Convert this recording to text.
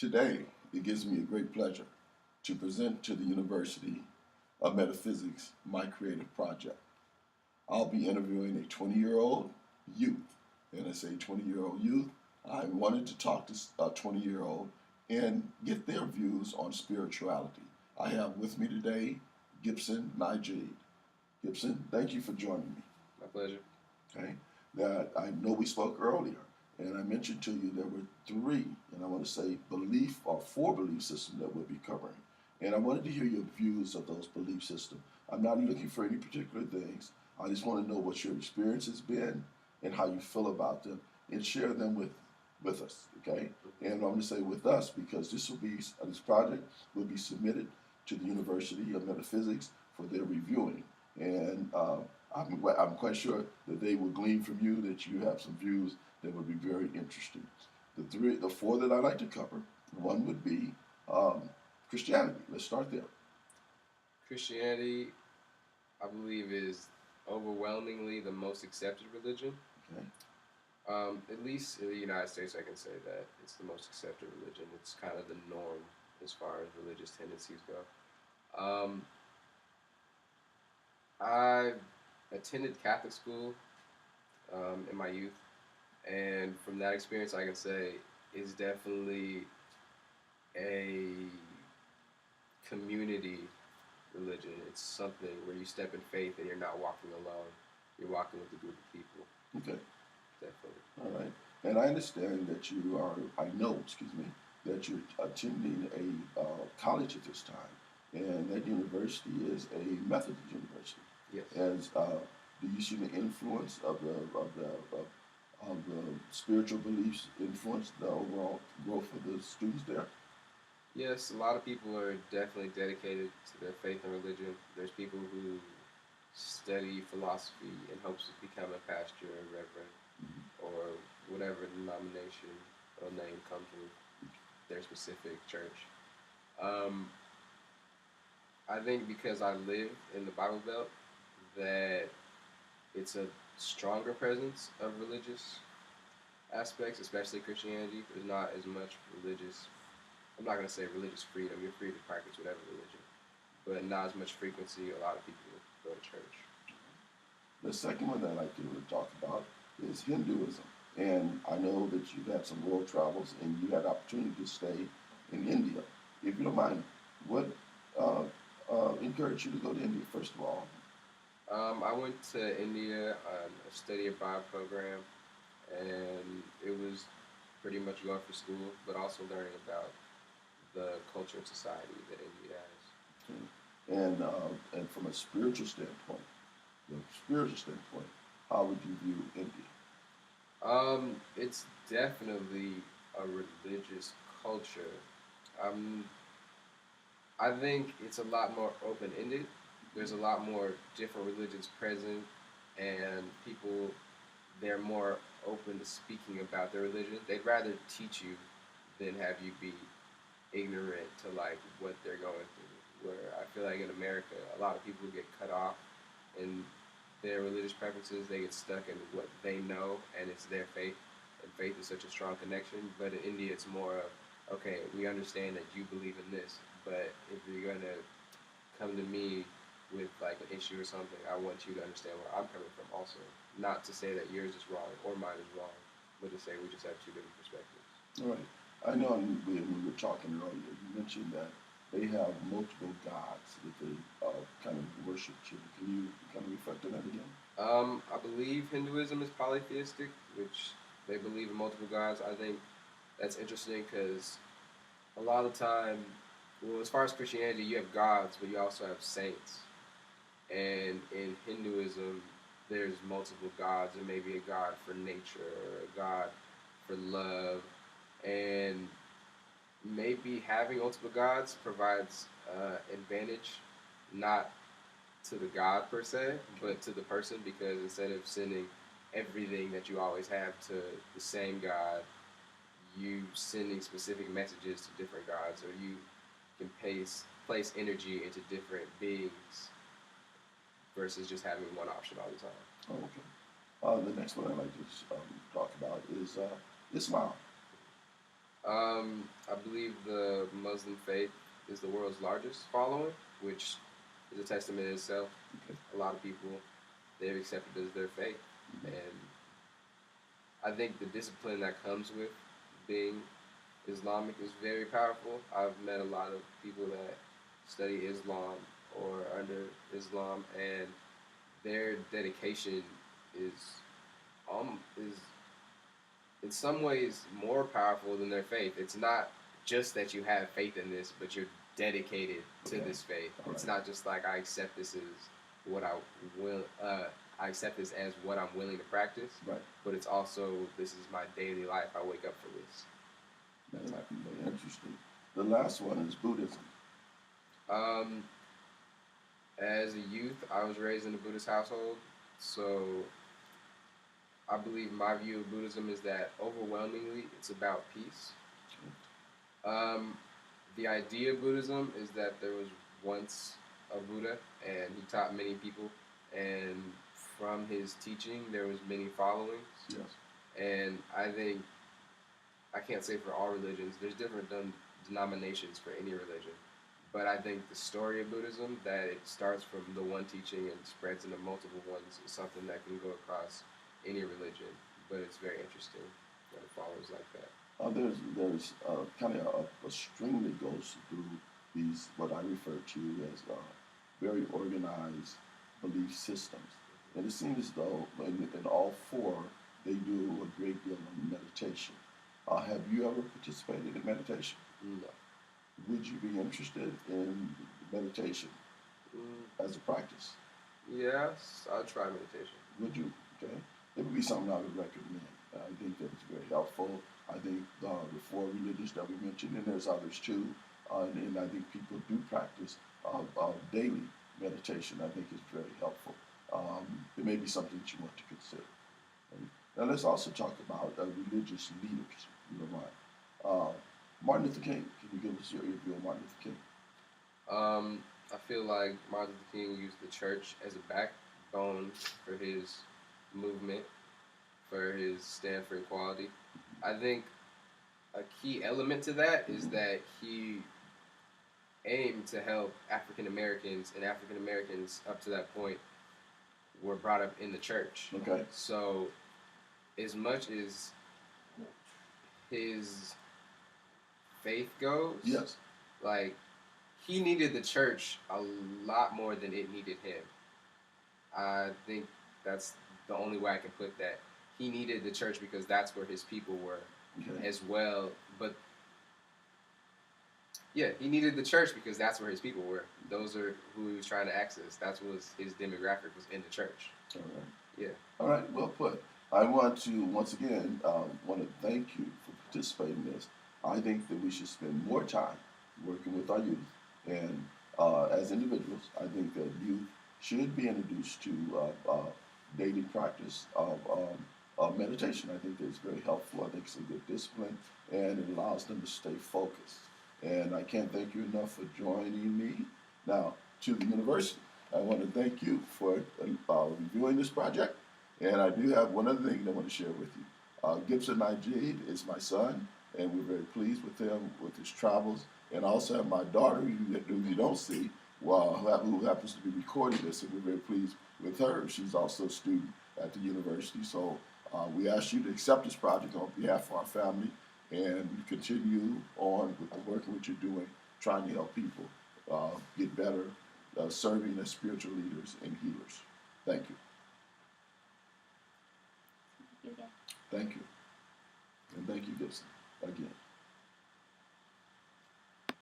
Today, it gives me a great pleasure to present to the University of Metaphysics my creative project. I'll be interviewing a 20-year-old youth. And I say 20-year-old youth, I wanted to talk to a 20-year-old and get their views on spirituality. I have with me today Gibson Najee. Gibson, thank you for joining me. My pleasure. Okay, that I know we spoke earlier, and I mentioned to you there were three, and I want to say belief or four belief systems that we'll be covering. And I wanted to hear your views of those belief systems. I'm not looking for any particular things. I just want to know what your experience has been and how you feel about them, and share them with us. Okay, and I'm going to say with us because this project will be submitted to the University of Metaphysics for their reviewing, and I'm quite sure that they will glean from you that you have some views that would be very interesting. The four that I like to cover, one would be Christianity. Let's start there. Christianity, I believe, is overwhelmingly the most accepted religion. Okay. At least in the United States, I can say that it's the most accepted religion. It's kind of the norm as far as religious tendencies go. I attended Catholic school in my youth, and from that experience, I can say it's definitely a community religion. It's something where you step in faith and you're not walking alone. You're walking with a group of people. Okay. Definitely. All right. And I understand that that you're attending a college at this time, and that university is a Methodist university. Yes. As do you see the influence of the spiritual beliefs influence the overall growth of the students there? Yes, a lot of people are definitely dedicated to their faith and religion. There's people who study philosophy in hopes of becoming a pastor or reverend or whatever denomination or name comes with their specific church. I think because I live in the Bible Belt that it's a stronger presence of religious aspects, especially Christianity. There's not as much religious, I'm not going to say religious freedom, you're free to practice whatever religion, but not as much frequency. A lot of people go to church. The second one that I'd like to talk about is Hinduism. And I know that you've had some world travels and you had opportunity to stay in India. If you don't mind, what encouraged you to go to India, first of all? I went to India on a study abroad program, and it was pretty much going for school, but also learning about the culture and society that India has. Okay. And from a spiritual standpoint, how would you view India? It's definitely a religious culture. I think it's a lot more open-ended. There's a lot more different religions present, and people, they're more open to speaking about their religion. They'd rather teach you than have you be ignorant to like what they're going through. Where I feel like in America, a lot of people get cut off in their religious preferences. They get stuck in what they know, and it's their faith. And faith is such a strong connection. But in India, it's more of, okay, we understand that you believe in this, but if you're gonna come to me with like an issue or something, I want you to understand where I'm coming from also. Not to say that yours is wrong or mine is wrong, but to say we just have two different perspectives. All right. I know when we were talking earlier, you mentioned that they have multiple gods that they kind of worship to. Can you kind of reflect on that again? I believe Hinduism is polytheistic, which they believe in multiple gods. I think that's interesting because a lot of the time, well, as far as Christianity, you have gods, but you also have saints. And in Hinduism, there's multiple gods. There may be a god for nature or a god for love. And maybe having multiple gods provides advantage, not to the god per se, but to the person, because instead of sending everything that you always have to the same god, you sending specific messages to different gods, or you can place energy into different beings versus just having one option all the time. Oh, okay. The next one I'd like to talk about is Islam. I believe the Muslim faith is the world's largest following, which is a testament in itself. Okay. A lot of people, they've accepted it as their faith. And I think the discipline that comes with being Islamic is very powerful. I've met a lot of people that study Islam or under Islam, and their dedication is in some ways more powerful than their faith. It's not just that you have faith in this, but you're dedicated to Okay. this faith. All It's right. not just like I accept this as what I will. I accept this as what I'm willing to practice, Right. but it's also this is my daily life. I wake up for this. That's very interesting. The last one is Buddhism. Um, as a youth, I was raised in a Buddhist household, so I believe my view of Buddhism is that overwhelmingly it's about peace. Um, the idea of Buddhism is that there was once a Buddha, and he taught many people, and from his teaching there was many followings. Yes. And I think I can't say for all religions. There's different denominations for any religion, but I think the story of Buddhism, that it starts from the one teaching and spreads into multiple ones, is something that can go across any religion. But it's very interesting that it follows like that. There's kind of a string that goes through these what I refer to as very organized belief systems, and it seems as though in all four they do a great deal of meditation. Have you ever participated in meditation? No. Would you be interested in meditation Mm, as a practice? yes, I'll try meditation. Would you? Okay. It would be something I would recommend. I think that it's very helpful. I think the four religions that we mentioned, and there's others too, and I think people do practice daily meditation. I think it's very helpful. It may be something that you want to consider. Okay? Now let's also talk about religious leaders, if you don't mind. Martin Luther King. Can you give us your view of Martin Luther King? I feel like Martin Luther King used the church as a backbone for his movement, for his stand for equality. I think a key element to that is that he aimed to help African Americans, and African Americans up to that point were brought up in the church. Okay. So, as much as his faith goes, Yes. like he needed the church a lot more than it needed him. I think that's the only way I can put that. He needed the church because that's where his people were Okay. as well. But yeah, he needed the church because that's where his people were. Those are who he was trying to access. That's what his demographic was in the church. All right. Yeah. All right, well put. I want to once again want to thank you for participating in this. I think that we should spend more time working with our youth, and as individuals, I think that youth should be introduced to daily practice of meditation. I think that it's very helpful. I think it's a good discipline, and it allows them to stay focused. And I can't thank you enough for joining me. Now, to the university, I want to thank you for reviewing this project. And I do have one other thing I want to share with you. Gibson Najee is my son, and we're very pleased with him, with his travels. And I also have my daughter, who you don't see, who happens to be recording this, and we're very pleased with her. She's also a student at the university. So we ask you to accept this project on behalf of our family and continue on with the work which you're doing, trying to help people get better, serving as spiritual leaders and healers. Thank you. You get Thank you. And thank you, Gibson, again.